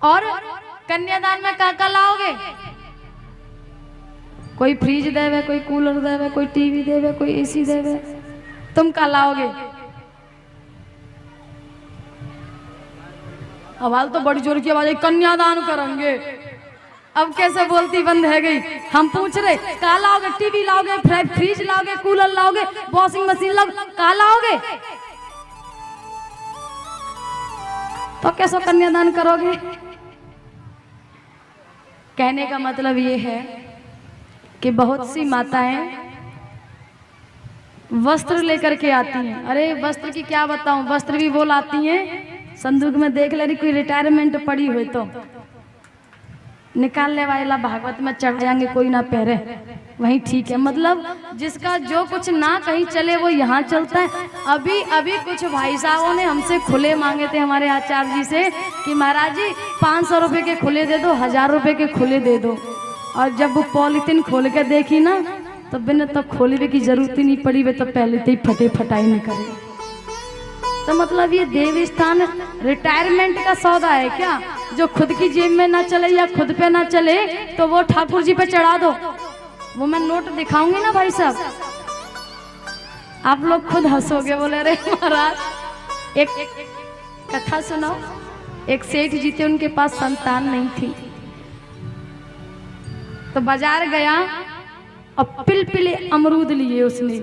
और कन्यादान में क्या लाओगे? कोई फ्रिज देवे, कोई कूलर देवे, कोई टीवी देवे, कोई एसी देवे, तुम क्या लाओगे? आवाज तो बड़ी जोर की आवाज है, कन्यादान करेंगे। अब कैसे बोलती बंद है गई। हम पूछ रहे क्या लाओगे? टीवी लाओगे, फ्रिज लाओगे, कूलर लाओगे, वॉशिंग मशीन लाओगे, क्या लाओगे? तो कैसे कन्यादान करोगे? कहने का मतलब ये है कि बहुत सी माताएं वस्त्र लेकर के आती हैं। अरे वस्त्र की क्या बताऊं, वस्त्र भी वो लाती हैं संदूक में देख ले रही कोई रिटायरमेंट पड़ी हुई तो निकालने वाला भागवत में चढ़ाएंगे, कोई ना पहरे वहीं ठीक है। मतलब जिसका जो कुछ ना कहीं चले वो यहाँ चलता है। अभी अभी कुछ भाई साहबों ने हमसे खुले मांगे थे हमारे आचार्य जी से कि महाराज जी 500 रुपये के खुले दे दो, 1000 रुपये के खुले दे दो। और जब वो पॉलिथीन खोल के देखी ना तो बिना तो खोलने की जरूरत ही नहीं पड़ी, वे तो पहले से ही फटे फटाई निकले। तो मतलब ये देव स्थान रिटायरमेंट का सौदा है क्या? जो खुद की जेब में ना चले या खुद पे ना चले तो वो ठाकुर जी पे चढ़ा दो। वो मैं नोट दिखाऊंगी ना भाई साहब, आप लोग खुद हंसोगे, बोले अरे महाराज। एक कथा सुनाओ। एक सेठ जी थे, उनके पास संतान नहीं थी, तो बाजार गया और पिलपिले अमरूद लिए उसने,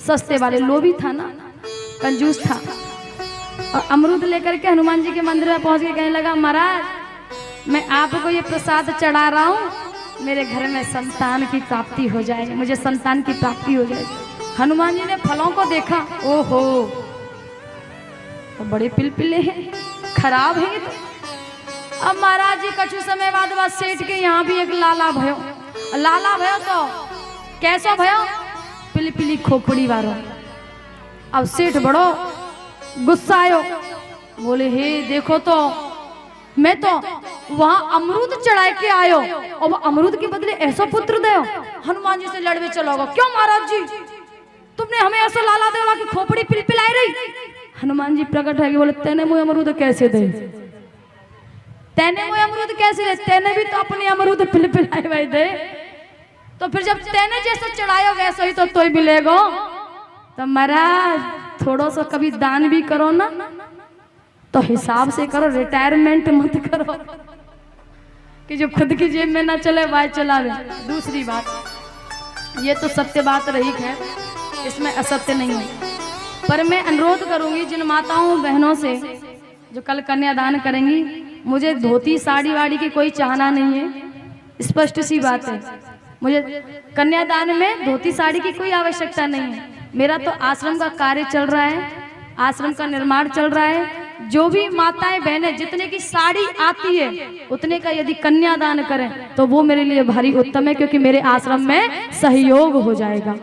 सस्ते वाले, लोभी था ना, कंजूस था। और अमरूद लेकर के हनुमान जी के मंदिर में पहुंच के कहने लगा महाराज मैं आपको ये प्रसाद चढ़ा रहा हूँ, मेरे घर में संतान की प्राप्ति हो जाए, मुझे संतान की प्राप्ति हो जाए। हनुमान जी ने फलों को देखा, ओहो तो बड़े पिलपिले हैं, खराब है तो। अब महाराज जी कछु समय बाद सेठ के यहाँ भी एक लाला भयो। लाला भयो तो कैसो भयो? पिलपिली खोपड़ी वारो। अब सेठ बड़ो गुस्सा आयो, बोले हे देखो तो मैं तो वहां अमरूद चढ़ा के आयो और वो अमरूद के बदले ऐसा पुत्र दे। हनुमान जी से लड़वे चलोगा? क्यों महाराज जी तुमने हमें ऐसा लाला देवा कि खोपड़ी पिलपिलाई रही? हनुमान जी प्रकट है कि बोले तेने मुझे अमरूद कैसे दे? तेने मुझे अमरूद कैसे दे? तेने भी तो अपने अमरूद पिलपिलाए भाई दे। तो फिर जब तेने जैसे चढ़ायो वैसे ही तो ही मिलेगा। तो महाराज थोड़ा सा कभी दान भी करो ना तो हिसाब से करो, रिटायरमेंट मत करो कि जो खुद की जेब में ना चले वाय चलावे। दूसरी बात, ये तो सत्य बात रही है, इसमें असत्य नहीं है, पर मैं अनुरोध करूंगी जिन माताओं बहनों से जो कल कन्यादान करेंगी, मुझे धोती साड़ी वाड़ी की कोई चाहना नहीं है, स्पष्ट सी बात है। मुझे कन्यादान में धोती साड़ी की कोई आवश्यकता नहीं है। मेरा तो आश्रम का कार्य चल रहा है, आश्रम का निर्माण चल रहा है। जो भी माताएं बहनें जितने की साड़ी आती है उतने का यदि कन्यादान करें तो वो मेरे लिए भारी उत्तम है, क्योंकि मेरे आश्रम में सहयोग हो जाएगा।